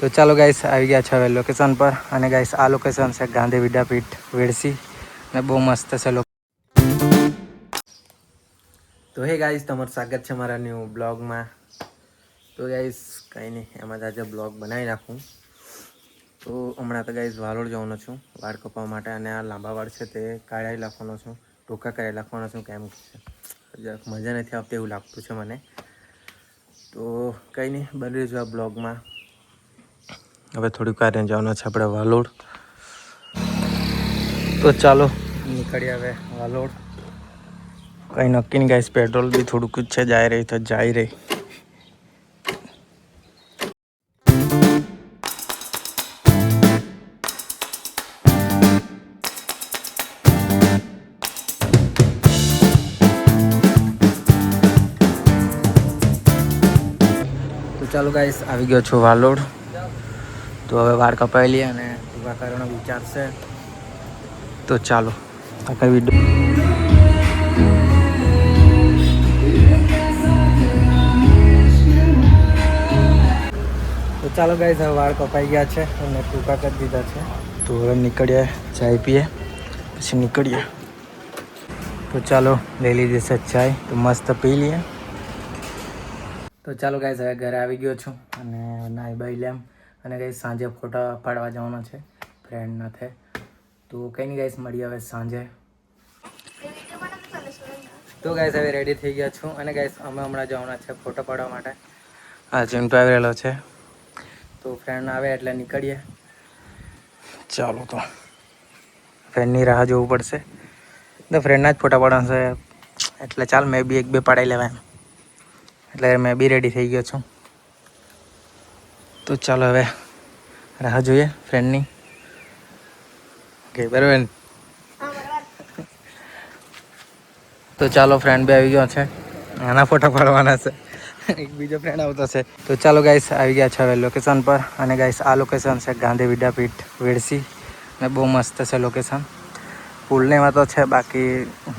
તો ચાલો ગાઈસ આવી ગયા છે હવે લોકેશન પર અને ગાઈસ આ લોકેશન છે ગાંધી વિદ્યાપીઠ વેડસી અને બહુ મસ્ત છે તો હે ગાઈસ તમારું સ્વાગત છે મારા ન્યૂ બ્લોગમાં. તો ગાઈસ કંઈ નહીં એમાં આજે બ્લોગ બનાવી નાખું. તો હમણાં તો ગાઈસ વાલોડ જવાનો છું વાળ કપાવવા માટે અને આ લાંબા વાળ છે તે કાઢાવી નાખવાનો છું, ટૂંકા કરી નાખવાનો છું. કેમ મજા નથી આવતી એવું લાગતું છે મને. તો કંઈ નહીં બની રહ્યું આ બ્લોગમાં. હવે થોડીક વાર જવાનું છે આપણે વાલોડ. તો ચાલો નીકળીએ હવે વાલોડ. કંઈ નક્કી નહીં ગાઈસ, પેટ્રોલ બી થોડુંક જ છે, જાય રહી તો જાય રહી. તો ચાલો ગાઈસ આવી ગયો છું વાલોડ. તો હવે વાળ કપાવી લઈએ અને ટૂંકા કરવાનો વિચાર છે. તો ચાલો આખા વિડીયો. તો ચાલો ગાઈસ હવે વાળ કપાઈ ગયા છે અને ટૂંકા કરી દીધા છે. તો હવે નીકળીએ, ચાય પીએ પછી નીકળીએ. તો ચાલો લઈ લીધી છે ચાય, તો મસ્ત પી લઈએ. તો ચાલો ગાઈસ હવે ઘરે આવી ગયો છું અને નાઈ બાઈ લેમ અને ગાઈસ સાંજે ફોટા પાડવા જવાનો છે ફ્રેન્ડ સાથે. તો કંઈ નહીં ગાઈસ મળીએ હવે સાંજે. તો ગાઈસ હવે રેડી થઈ ગયા છું અને ગાઈસ અમે હમણાં જવાના છે ફોટો પાડવા માટે. આ ચિંટુ આવી રહેલો છે, તો ફ્રેન્ડ આવે એટલે નીકળીએ. ચાલો તો ફ્રેન્ડની રાહ જોવું પડશે. તો ફ્રેન્ડના જ ફોટા પાડવાના છે એટલે ચાલ મેં બી એક બે પાડી લેવા એમ. એટલે મેં બી રેડી થઈ ગયો છું. તો ચાલો હવે રાહ જોઈએ ફ્રેન્ડની. ઓકે બરાબર. તો ચાલો ફ્રેન્ડ બી આવી ગયો છે, આના ફોટા પાડવાના છે. એક બીજો ફ્રેન્ડ આવતો છે. તો ચાલો ગાઈસ આવી ગયા છે હવે લોકેશન પર અને ગાઈસ આ લોકેશન છે ગાંધી વિદ્યાપીઠ વેડસી અને બહુ મસ્ત છે લોકેશન. પુલનેમાં તો છે, બાકી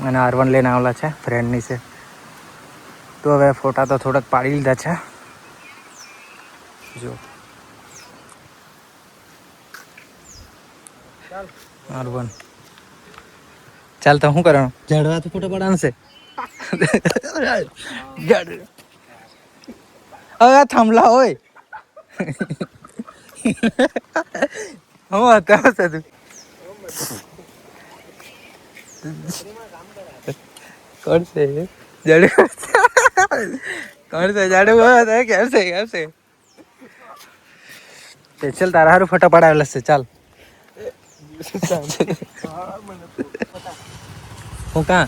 મને R1 લઈને આવેલા છે ફ્રેન્ડની છે. તો હવે ફોટા તો થોડાક પાડી લીધા છે. જો R1 ચાલ તો શું કરવાનું, ઝાડવા તો ફોટો પાડવાનો છે. હવે થાંભલા હોય હું હતા તું કોણ છે જાડુ, કોણ છે જાડુ? કેમ છે કેમ છે? સ્પેશિયલ તારા હારું ફોટો પડાવેલા છે. ચાલ હું કાં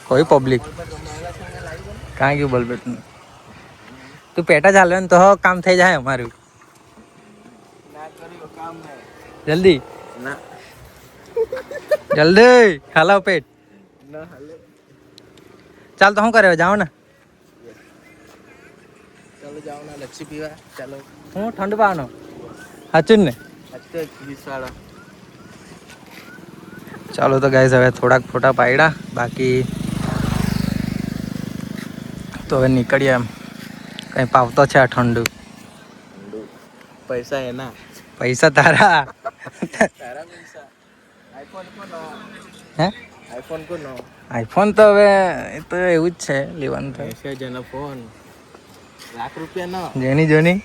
કોઈ પબ્લિક કાં ગયું બોલ બેટું? તું પેટા ચાલે ને તો કામ થઈ જાય અમારું. જલ્દી જલ્દી ખાલાવ પેટ. ચાલ તો શું કરે જાઓ ને. ચાલો જાઓ ને લસ્સી પીવા. ચાલો હું ઠંડુ પાવાનો સાચું ને. ચાલો તો ગાઈસ હવે થોડાક ફોટા પાડ્યા, બાકી તો હવે નીકળીએ એમ. કંઈ પાવતો છે આ ઠંડુ. પૈસા એના, પૈસા તારા. તારા પૈસા. આઈફોન કોનો? હે આઈફોન કોનો? આઈફોન તો હવે એ તો એવું જ છે લેવાનું થાય. 80,000 ફોન, ₹1,00,000 જેની જોની.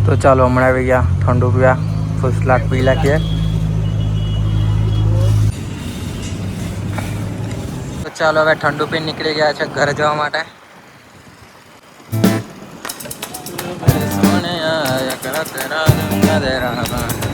તો ચાલો હમણાં આવી ગયા ઠંડુ પીવા, ફૂસલાટ પી નાખીએ. તો ચાલો હવે ઠંડુ પીને નીકળી ગયા છે ઘરે જવા માટે. સોને जाया करा तेरा गंगा दे रहा